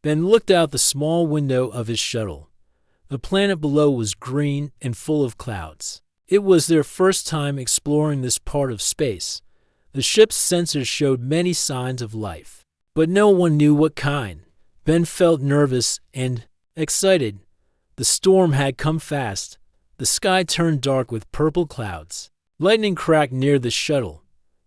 Ben looked out the small window of his shuttle. The planet below was green and full of clouds. It was their first time exploring this part of space. The ship's sensors showed many signs of life, but no one knew what kind. Ben felt nervous and excited. The storm had come fast. The sky turned dark with purple clouds. Lightning cracked near the shuttle.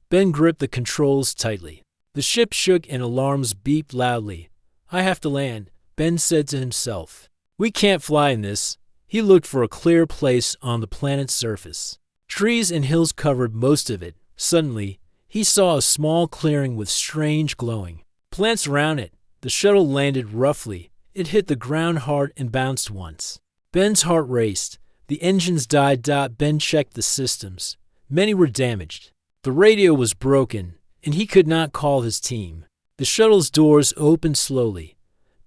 Ben gripped the controls tightly. The ship shook and alarms beeped loudly. "I have to land," Ben said to himself. "We can't fly in this." He looked for a clear place on the planet's surface. Trees and hills covered most of it. Suddenly, he saw a small clearing with strange glowing plants around it. The shuttle landed roughly. It hit the ground hard and bounced once. Ben's heart raced. The engines died. Ben checked the systems. Many were damaged. The radio was broken, and he could not call his team. The shuttle's doors opened slowly.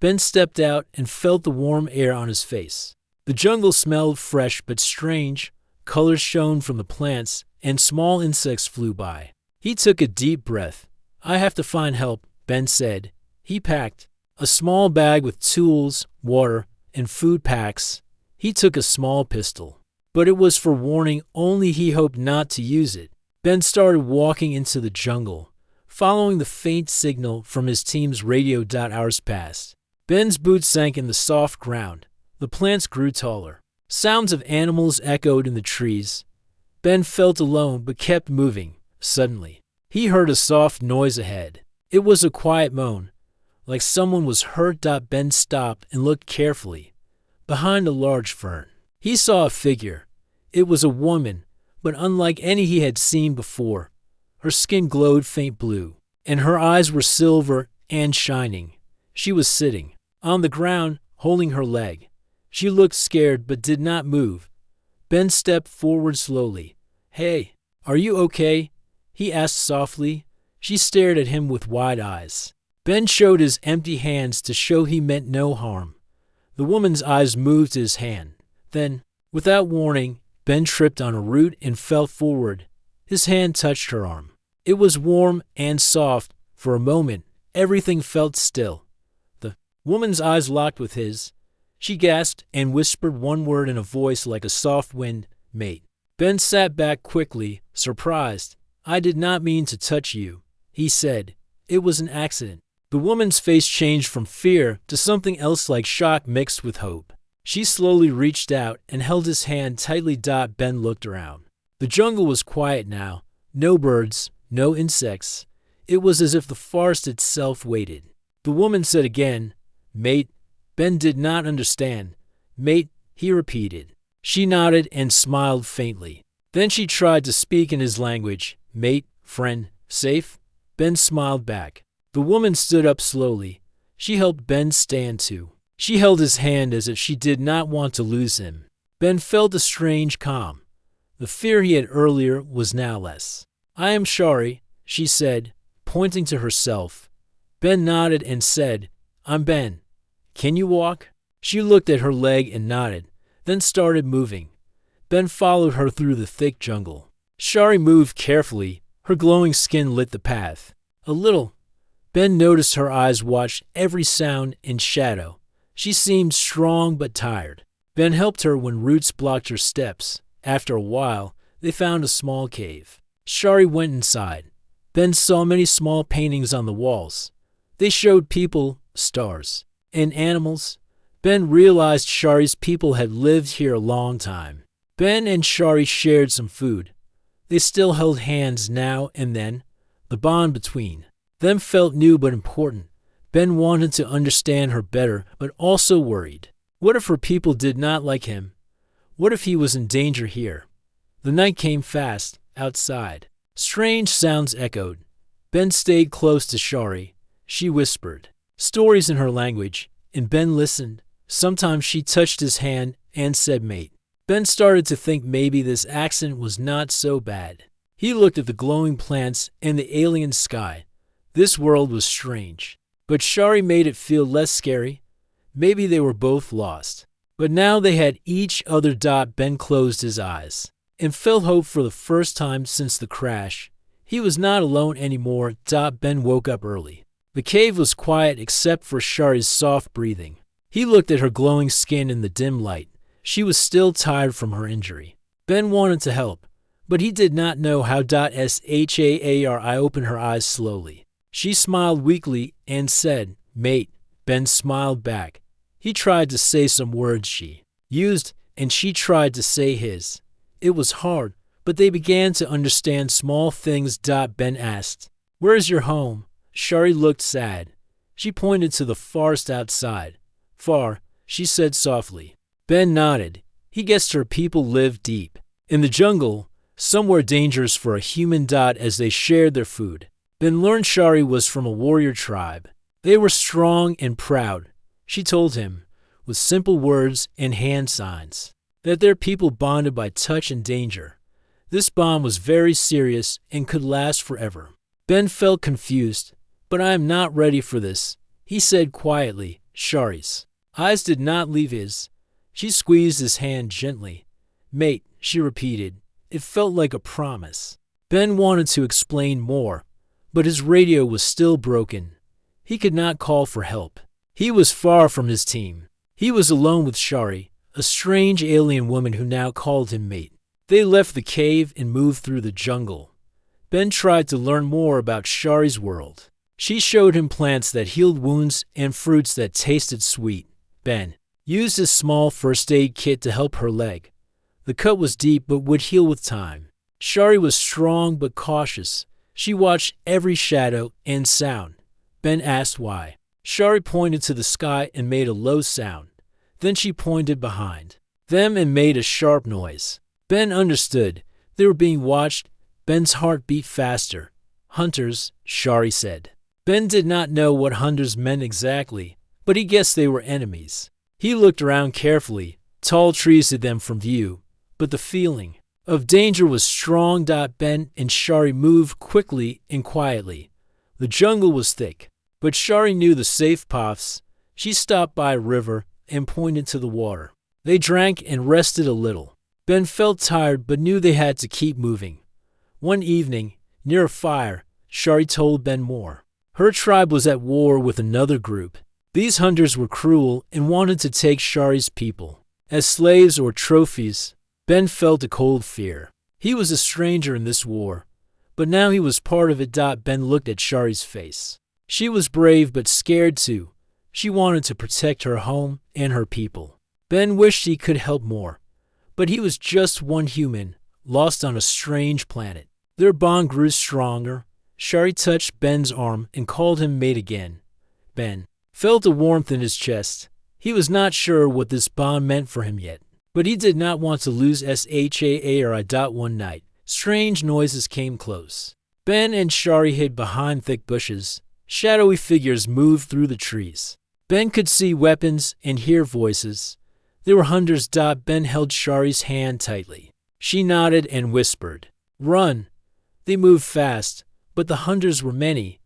Ben stepped out and felt the warm air on his face. The jungle smelled fresh but strange. Colors shone from the plants, and small insects flew by. He took a deep breath. "I have to find help," Ben said. He packed a small bag with tools, water, and food packs. He took a small pistol, but it was for warning only. He hoped not to use it. Ben started walking into the jungle, following the faint signal from his team's radio. Hours passed. Ben's boots sank in the soft ground. The plants grew taller. Sounds of animals echoed in the trees. Ben felt alone but kept moving. Suddenly, he heard a soft noise ahead. It was a quiet moan, like someone was hurt. Ben stopped and looked carefully. Behind a large fern, he saw a figure. It was a woman, but unlike any he had seen before. Her skin glowed faint blue, and her eyes were silver and shining. She was sitting on the ground, holding her leg. She looked scared but did not move. Ben stepped forward slowly. "Hey, are you okay?" he asked softly. She stared at him with wide eyes. Ben showed his empty hands to show he meant no harm. The woman's eyes moved to his hand. Then, without warning, Ben tripped on a root and fell forward. His hand touched her arm. It was warm and soft. For a moment, everything felt still. The woman's eyes locked with his. She gasped and whispered one word in a voice like a soft wind, "Mate." Ben sat back quickly, surprised. "I did not mean to touch you," he said. "It was an accident." The woman's face changed from fear to something else, like shock mixed with hope. She slowly reached out and held his hand tightly. Ben looked around. The jungle was quiet now. No birds, no insects. It was as if the forest itself waited. The woman said again, "Mate." Ben did not understand. "Mate," he repeated. She nodded and smiled faintly. Then she tried to speak in his language. "Mate, friend, safe?" Ben smiled back. The woman stood up slowly. She helped Ben stand too. She held his hand as if she did not want to lose him. Ben felt a strange calm. The fear he had earlier was now less. "I am sorry," she said, pointing to herself. Ben nodded and said, "I'm Ben. Can you walk?" She looked at her leg and nodded, then started moving. Ben followed her through the thick jungle. Shari moved carefully. Her glowing skin lit the path. A little. Ben noticed her eyes watched every sound and shadow. She seemed strong but tired. Ben helped her when roots blocked her steps. After a while, they found a small cave. Shari went inside. Ben saw many small paintings on the walls. They showed people, stars, and animals. Ben realized Shari's people had lived here a long time. Ben and Shari shared some food. They still held hands now and then. The bond between them felt new but important. Ben wanted to understand her better, but also worried. What if her people did not like him? What if he was in danger here? The night came fast, outside. Strange sounds echoed. Ben stayed close to Shari. She whispered stories in her language, and Ben listened. Sometimes she touched his hand and said, "Mate." Ben started to think maybe this accident was not so bad. He looked at the glowing plants and the alien sky. This world was strange. But Shari made it feel less scary. Maybe they were both lost. But now they had each other. Ben closed his eyes and felt hope for the first time since the crash. He was not alone anymore. Ben woke up early. The cave was quiet except for Shari's soft breathing. He looked at her glowing skin in the dim light. She was still tired from her injury. Ben wanted to help, but he did not know how. Shari opened her eyes slowly. She smiled weakly and said, "Mate." Ben smiled back. He tried to say some words she used, and she tried to say his. It was hard, but they began to understand small things. Ben asked, "Where's your home?" Shari looked sad. She pointed to the forest outside. "Far," she said softly. Ben nodded. He guessed her people lived deep in the jungle, somewhere dangerous for a human. As they shared their food, Ben learned Shari was from a warrior tribe. They were strong and proud. She told him, with simple words and hand signs, that their people bonded by touch and danger. This bond was very serious and could last forever. Ben felt confused. "But I am not ready for this," he said quietly. Shari's eyes did not leave his. She squeezed his hand gently. "Mate," she repeated. It felt like a promise. Ben wanted to explain more, but his radio was still broken. He could not call for help. He was far from his team. He was alone with Shari, a strange alien woman who now called him mate. They left the cave and moved through the jungle. Ben tried to learn more about Shari's world. She showed him plants that healed wounds and fruits that tasted sweet. Ben used his small first aid kit to help her leg. The cut was deep but would heal with time. Shari was strong but cautious. She watched every shadow and sound. Ben asked why. Shari pointed to the sky and made a low sound. Then she pointed behind them and made a sharp noise. Ben understood. They were being watched. Ben's heart beat faster. "Hunters," Shari said. Ben did not know what hunters meant exactly, but he guessed they were enemies. He looked around carefully. Tall trees hid them from view, but the feeling of danger was strong. Ben and Shari moved quickly and quietly. The jungle was thick, but Shari knew the safe paths. She stopped by a river and pointed to the water. They drank and rested a little. Ben felt tired but knew they had to keep moving. One evening, near a fire, Shari told Ben more. Her tribe was at war with another group. These hunters were cruel and wanted to take Shari's people as slaves or trophies. Ben felt a cold fear. He was a stranger in this war, but now he was part of it. Ben looked at Shari's face. She was brave but scared too. She wanted to protect her home and her people. Ben wished he could help more, but he was just one human, lost on a strange planet. Their bond grew stronger. Shari touched Ben's arm and called him mate again. Ben felt a warmth in his chest. He was not sure what this bond meant for him yet, but he did not want to lose Shari. One night, strange noises came close. Ben and Shari hid behind thick bushes. Shadowy figures moved through the trees. Ben could see weapons and hear voices. They were hunters. Ben held Shari's hand tightly. She nodded and whispered, "Run." They moved fast, but the hunters were many.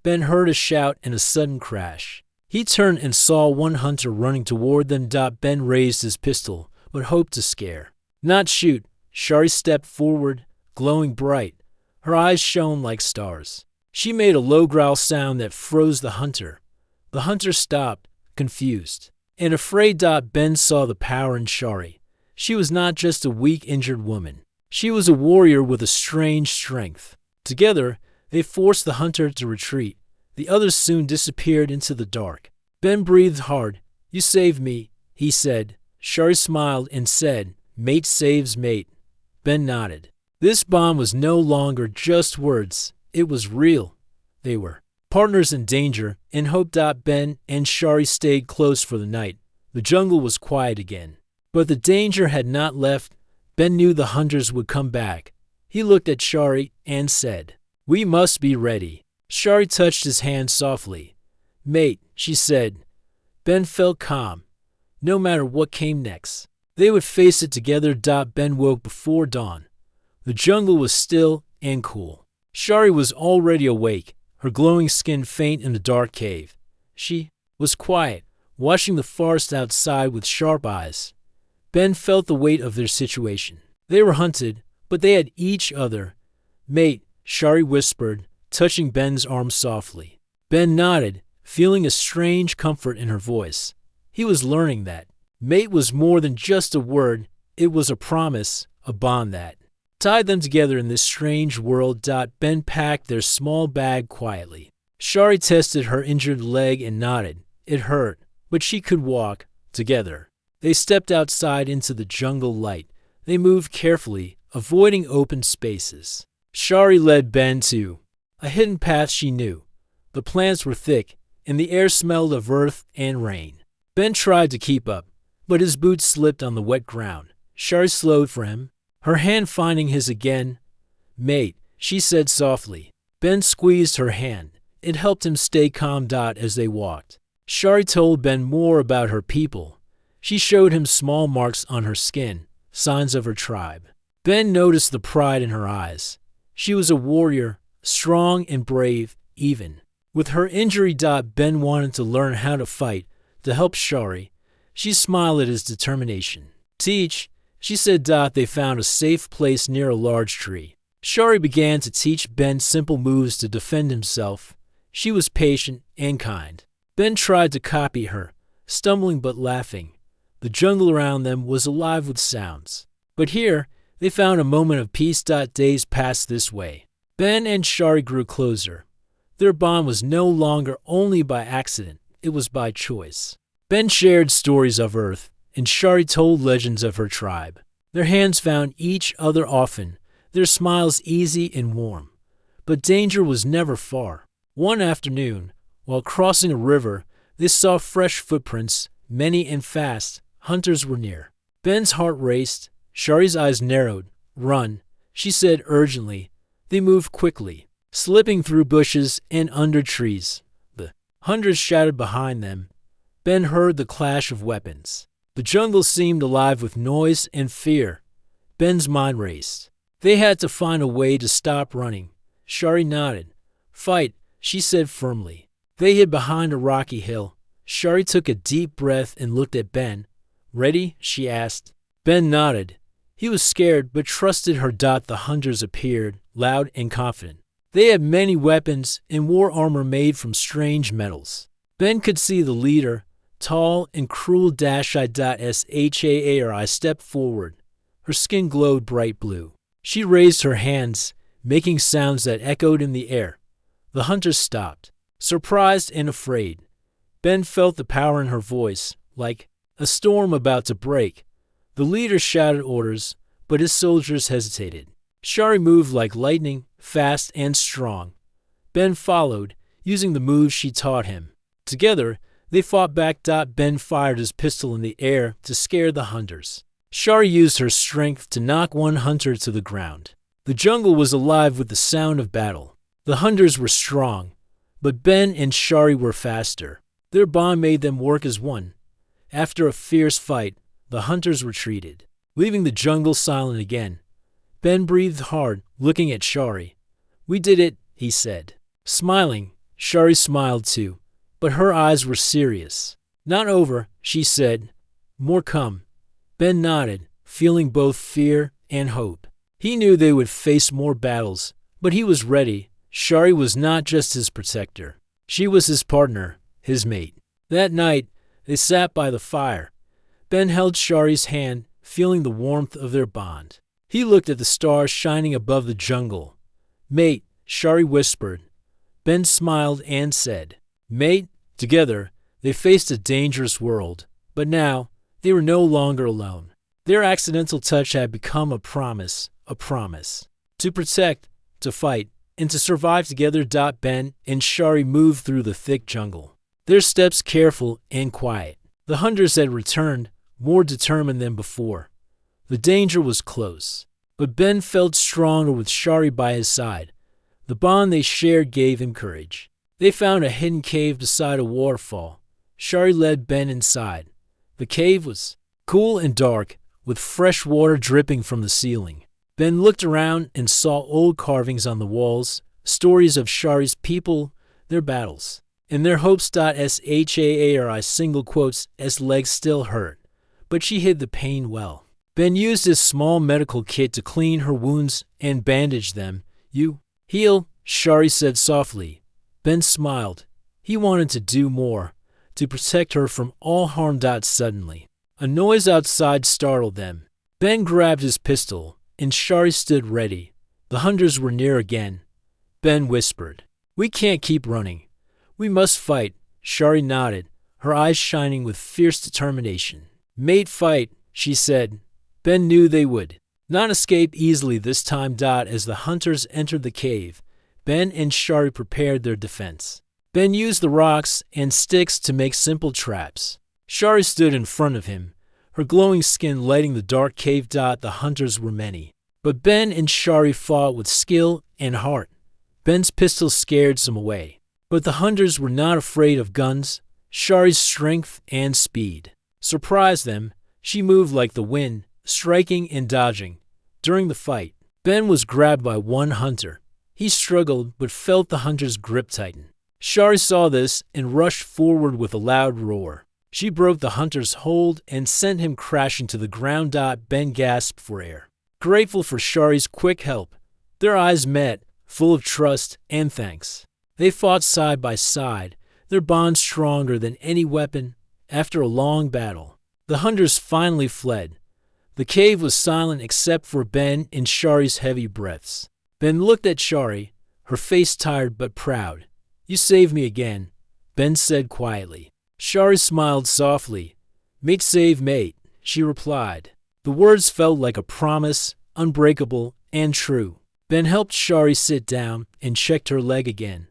Ben heard a shout and a sudden crash. He turned and saw one hunter running toward them. Ben raised his pistol, but hoped to scare, not shoot. Shari stepped forward, glowing bright. Her eyes shone like stars. She made a low growl sound that froze the hunter. The hunter stopped, confused and afraid. Ben saw the power in Shari. She was not just a weak, injured woman. She was a warrior with a strange strength. Together, they forced the hunter to retreat. The others soon disappeared into the dark. Ben breathed hard. "You saved me," he said. Shari smiled and said, "Mate saves mate." Ben nodded. This bond was no longer just words. It was real. They were partners in danger and hope. Ben and Shari stayed close for the night. The jungle was quiet again, but the danger had not left. Ben knew the hunters would come back. He looked at Shari and said, "We must be ready." Shari touched his hand softly. "Mate," she said. Ben felt calm. No matter what came next, they would face it together. Ben woke before dawn. The jungle was still and cool. Shari was already awake, her glowing skin faint in the dark cave. She was quiet, watching the forest outside with sharp eyes. Ben felt the weight of their situation. They were hunted, but they had each other. "Mate," Shari whispered, touching Ben's arm softly. Ben nodded, feeling a strange comfort in her voice. He was learning that mate was more than just a word, it was a promise, a bond that tied them together in this strange world. Ben packed their small bag quietly. Shari tested her injured leg and nodded. It hurt, but she could walk. Together, they stepped outside into the jungle light. They moved carefully, avoiding open spaces. Shari led Ben to a hidden path she knew. The plants were thick, and the air smelled of earth and rain. Ben tried to keep up, but his boots slipped on the wet ground. Shari slowed for him, her hand finding his again. Mate, she said softly. Ben squeezed her hand. It helped him stay calm. As they walked, Shari told Ben more about her people. She showed him small marks on her skin, signs of her tribe. Ben noticed the pride in her eyes. She was a warrior, strong and brave, even with her injury. Ben wanted to learn how to fight, to help Shari. She smiled at his determination. Teach, she said. They found a safe place near a large tree. Shari began to teach Ben simple moves to defend himself. She was patient and kind. Ben tried to copy her, stumbling but laughing. The jungle around them was alive with sounds. But here, they found a moment of peace. Days passed this way. Ben and Shari grew closer. Their bond was no longer only by accident, it was by choice. Ben shared stories of Earth, and Shari told legends of her tribe. Their hands found each other often, their smiles easy and warm. But danger was never far. One afternoon, while crossing a river, they saw fresh footprints, many and fast. Hunters were near. Ben's heart raced. Shari's eyes narrowed. Run, she said urgently. They moved quickly, slipping through bushes and under trees. The hunters shouted behind them. Ben heard the clash of weapons. The jungle seemed alive with noise and fear. Ben's mind raced. They had to find a way to stop running. Shari nodded. Fight, she said firmly. They hid behind a rocky hill. Shari took a deep breath and looked at Ben. Ready? She asked. Ben nodded. He was scared but trusted her. The hunters appeared, loud and confident. They had many weapons and wore armor made from strange metals. Ben could see the leader, tall and cruel. Shari stepped forward. Her skin glowed bright blue. She raised her hands, making sounds that echoed in the air. The hunters stopped, surprised and afraid. Ben felt the power in her voice, like a storm about to break. The leader shouted orders, but his soldiers hesitated. Shari moved like lightning, fast and strong. Ben followed, using the moves she taught him. Together, they fought back. Ben fired his pistol in the air to scare the hunters. Shari used her strength to knock one hunter to the ground. The jungle was alive with the sound of battle. The hunters were strong, but Ben and Shari were faster. Their bond made them work as one. After a fierce fight, the hunters retreated, leaving the jungle silent again. Ben breathed hard, looking at Shari. We did it, he said. Smiling, Shari smiled too, but her eyes were serious. Not over, she said. More come. Ben nodded, feeling both fear and hope. He knew they would face more battles, but he was ready. Shari was not just his protector. She was his partner, his mate. That night, they sat by the fire. Ben held Shari's hand, feeling the warmth of their bond. He looked at the stars shining above the jungle. Mate, Shari whispered. Ben smiled and said, Mate. Together, they faced a dangerous world, but now, they were no longer alone. Their accidental touch had become a promise. To protect, to fight, and to survive together. Ben and Shari moved through the thick jungle, their steps careful and quiet. The hunters had returned, more determined than before. The danger was close, but Ben felt stronger with Shari by his side. The bond they shared gave him courage. They found a hidden cave beside a waterfall. Shari led Ben inside. The cave was cool and dark, with fresh water dripping from the ceiling. Ben looked around and saw old carvings on the walls, stories of Shari's people, their battles, and their hopes. Shari single quotes as legs still hurt, but she hid the pain well. Ben used his small medical kit to clean her wounds and bandage them. You heal, Shari said softly. Ben smiled. He wanted to do more, to protect her from all harm. Suddenly, a noise outside startled them. Ben grabbed his pistol, and Shari stood ready. The hunters were near again. Ben whispered, "We can't keep running. We must fight." Shari nodded, her eyes shining with fierce determination. "Mate, fight," she said. Ben knew they would not escape easily this time. As the hunters entered the cave, Ben and Shari prepared their defense. Ben used the rocks and sticks to make simple traps. Shari stood in front of him, her glowing skin lighting the dark cave. The hunters were many, but Ben and Shari fought with skill and heart. Ben's pistol scared some away, but the hunters were not afraid of guns. Shari's strength and speed surprised them. She moved like the wind, striking and dodging. During the fight, Ben was grabbed by one hunter. He struggled but felt the hunter's grip tighten. Shari saw this and rushed forward with a loud roar. She broke the hunter's hold and sent him crashing to the ground. Ben gasped for air, grateful for Shari's quick help. Their eyes met, full of trust and thanks. They fought side by side, their bond stronger than any weapon. After a long battle, the hunters finally fled. The cave was silent except for Ben and Shari's heavy breaths. Ben looked at Shari, her face tired but proud. "You saved me again," Ben said quietly. Shari smiled softly. "Mate save mate," she replied. The words felt like a promise, unbreakable and true. Ben helped Shari sit down and checked her leg again.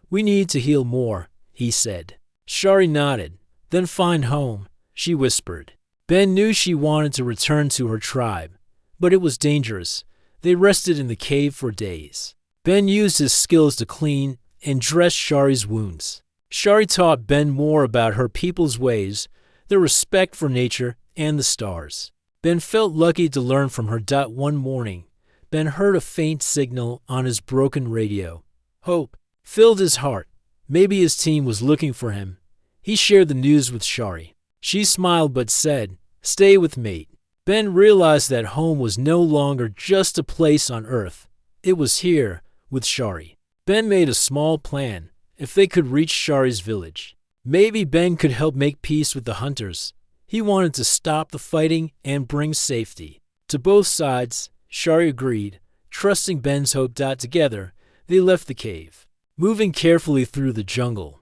"We need to heal more," he said. Shari nodded. "Then find home," she whispered. Ben knew she wanted to return to her tribe, but it was dangerous. They rested in the cave for days. Ben used his skills to clean and dress Shari's wounds. Shari taught Ben more about her people's ways, their respect for nature and the stars. Ben felt lucky to learn from her. One morning, Ben heard a faint signal on his broken radio. Hope filled his heart. Maybe his team was looking for him. He shared the news with Shari. She smiled but said, "Stay with mate." Ben realized that home was no longer just a place on Earth. It was here, with Shari. Ben made a small plan. If they could reach Shari's village, maybe Ben could help make peace with the hunters. He wanted to stop the fighting and bring safety to both sides. Shari agreed, trusting Ben's hope. Together, they left the cave, moving carefully through the jungle.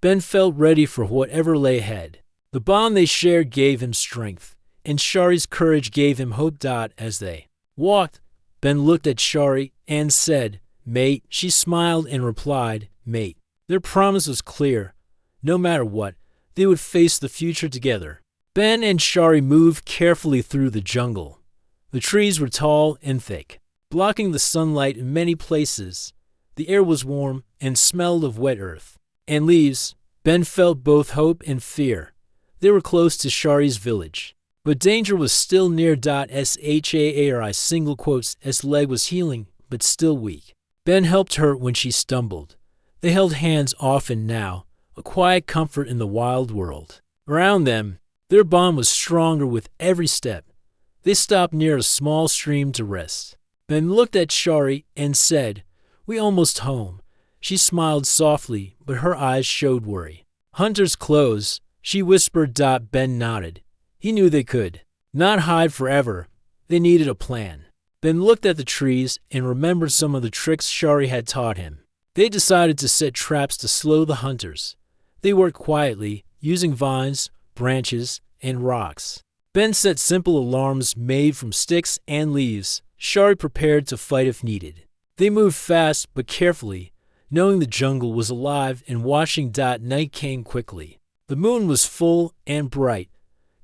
Ben felt ready for whatever lay ahead. The bond they shared gave him strength, and Shari's courage gave him hope. As they walked, Ben looked at Shari and said, "Mate." She smiled and replied, "Mate." Their promise was clear. No matter what, they would face the future together. Ben and Shari moved carefully through the jungle. The trees were tall and thick, blocking the sunlight in many places. The air was warm and smelled of wet earth and leaves. Ben felt both hope and fear. They were close to Shari's village, but danger was still near. Shari single quotes S leg was healing, but still weak. Ben helped her when she stumbled. They held hands often now, a quiet comfort in the wild world. Around them, their bond was stronger with every step. They stopped near a small stream to rest. Ben looked at Shari and said, "We almost home." She smiled softly, but her eyes showed worry. "Hunters close," she whispered. Ben nodded. He knew they could not hide forever. They needed a plan. Ben looked at the trees and remembered some of the tricks Shari had taught him. They decided to set traps to slow the hunters. They worked quietly, using vines, branches, and rocks. Ben set simple alarms made from sticks and leaves. Shari prepared to fight if needed. They moved fast but carefully, knowing the jungle was alive and watching. Night came quickly. The moon was full and bright.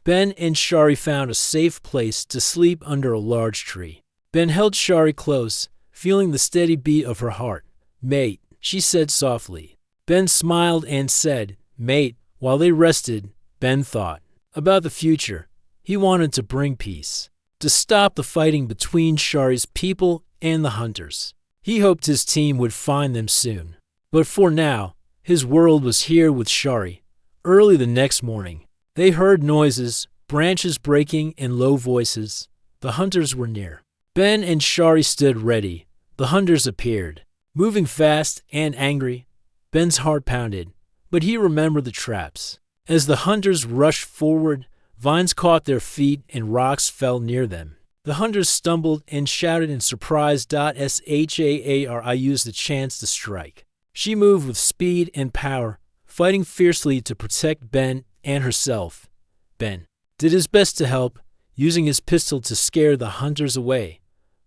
Ben and Shari found a safe place to sleep under a large tree. Ben held Shari close, feeling the steady beat of her heart. "Mate," she said softly. Ben smiled and said, "Mate." While they rested, Ben thought about the future. He wanted to bring peace, to stop the fighting between Shari's people and the hunters. He hoped his team would find them soon. But for now, his world was here with Shari. Early the next morning, they heard noises, branches breaking, and low voices. The hunters were near. Ben and Shari stood ready. The hunters appeared, moving fast and angry. Ben's heart pounded. but he remembered the traps. As the hunters rushed forward, vines caught their feet and rocks fell near them. The hunters stumbled and shouted in surprise. Shari used the chance to strike. She moved with speed and power, fighting fiercely to protect Ben and herself. Ben did his best to help, using his pistol to scare the hunters away.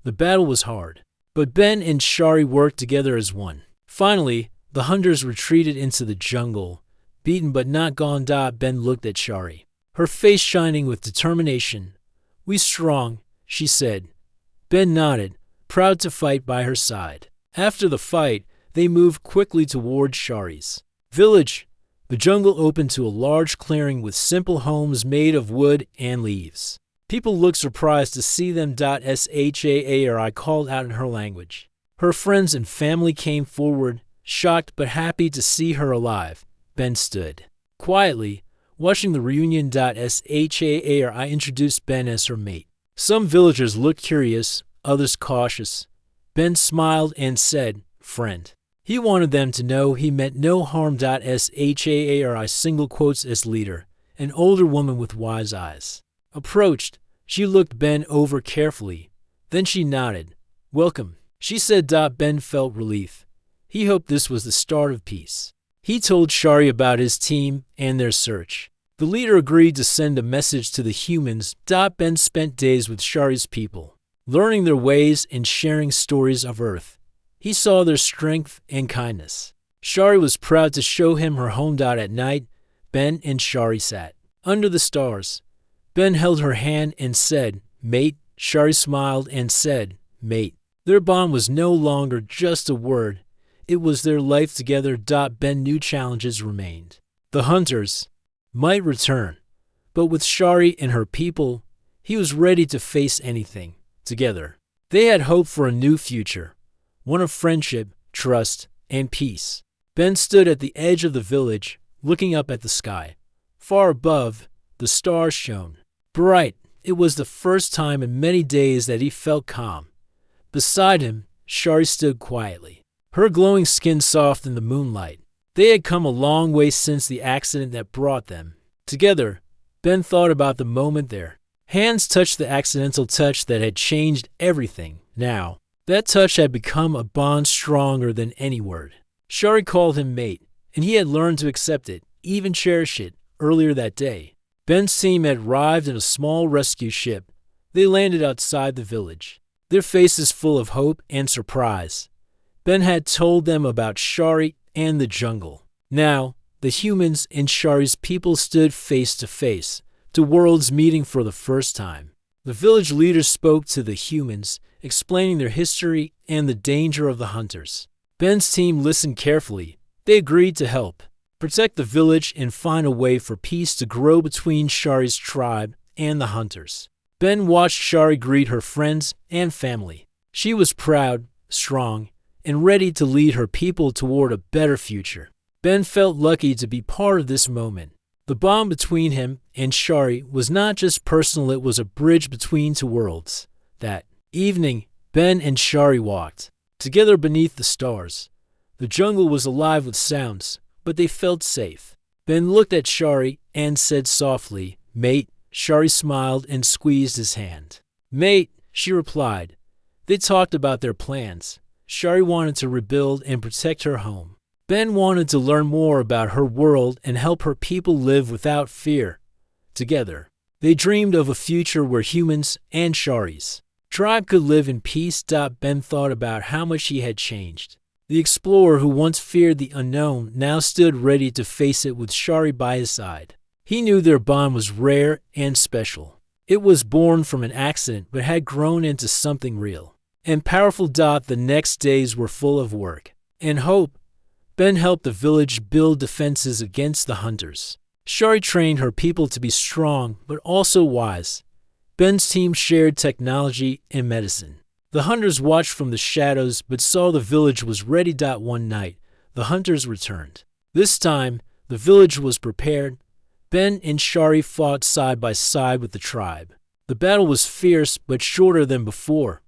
The battle was hard, but Ben and Shari worked together as one. Finally, the hunters retreated into the jungle, beaten but not gone. Ben looked at Shari, her face shining with determination. "We strong," she said. Ben nodded, proud to fight by her side. After the fight, they moved quickly toward Shari's village. The jungle opened to a large clearing with simple homes made of wood and leaves. People looked surprised to see them. Shari called out in her language. Her friends and family came forward, shocked but happy to see her alive. Ben stood quietly, watching the reunion. Shari introduced Ben as her mate. Some villagers looked curious, others cautious. Ben smiled and said, "Friend." He wanted them to know he meant no harm. Shari single quotes as leader, an older woman with wise eyes, approached. She looked Ben over carefully. Then she nodded. "Welcome," she said. Ben felt relief. He hoped this was the start of peace. He told Shari about his team and their search. The leader agreed to send a message to the humans. Ben spent days with Shari's people, learning their ways and sharing stories of Earth. He saw their strength and kindness. Shari was proud to show him her home. At night, Ben and Shari sat under the stars. Ben held her hand and said, "Mate." Shari smiled and said, "Mate." Their bond was no longer just a word. It was their life together. Ben knew challenges remained. The hunters might return, but with Shari and her people, he was ready to face anything. Together, they had hope for a new future, one of friendship, trust, and peace. Ben stood at the edge of the village, looking up at the sky. Far above, the stars shone bright. It was the first time in many days that he felt calm. Beside him, Shari stood quietly, her glowing skin soft in the moonlight. They had come a long way since the accident that brought them together. Ben thought about the moment their hands touched, the accidental touch that had changed everything. Now, that touch had become a bond stronger than any word. Shari called him mate, and he had learned to accept it, even cherish it. Earlier that day, Ben's team had arrived in a small rescue ship. They landed outside the village, their faces full of hope and surprise. Ben had told them about Shari and the jungle. Now, the humans and Shari's people stood face to face, two worlds meeting for the first time. The village leaders spoke to the humans, explaining their history and the danger of the hunters. Ben's team listened carefully. They agreed to help protect the village and find a way for peace to grow between Shari's tribe and the hunters. Ben watched Shari greet her friends and family. She was proud, strong, and ready to lead her people toward a better future. Ben felt lucky to be part of this moment. The bond between him and Shari was not just personal, it was a bridge between two worlds. That evening, Ben and Shari walked together beneath the stars. The jungle was alive with sounds, but they felt safe. Ben looked at Shari and said softly, "Mate." Shari smiled and squeezed his hand. "Mate," she replied. They talked about their plans. Shari wanted to rebuild and protect her home. Ben wanted to learn more about her world and help her people live without fear. Together, they dreamed of a future where humans and Shari's tribe could live in peace. Ben thought about how much he had changed. The explorer who once feared the unknown now stood ready to face it with Shari by his side. He knew their bond was rare and special. It was born from an accident but had grown into something real and powerful. The next days were full of work and hope. Ben helped the village build defenses against the hunters. Shari trained her people to be strong but also wise. Ben's team shared technology and medicine. The hunters watched from the shadows but saw the village was ready. One night, the hunters returned. This time, the village was prepared. Ben and Shari fought side by side with the tribe. The battle was fierce but shorter than before.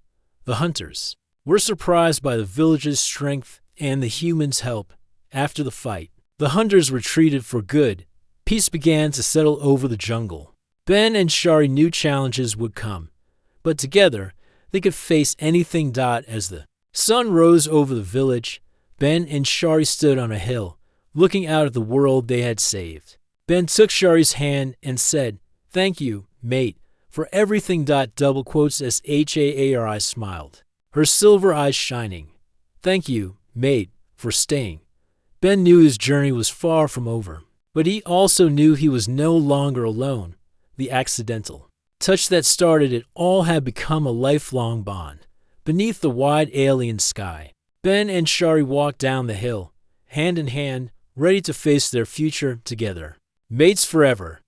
The hunters were surprised by the village's strength and the humans' help. After the fight, The hunters retreated for good. Peace began to settle over the jungle. Ben and Shari knew challenges would come, but together they could face anything. As the sun rose over the village, Ben and Shari stood on a hill, looking out at the world they had saved. Ben took Shari's hand and said, "Thank you, mate, for everything." Double quotes as Hari smiled, her silver eyes shining. "Thank you, mate, for staying." Ben knew his journey was far from over, but he also knew he was no longer alone. The accidental touch that started it all had become a lifelong bond. Beneath the wide alien sky, Ben and Shari walked down the hill, hand in hand, ready to face their future together. Mates forever.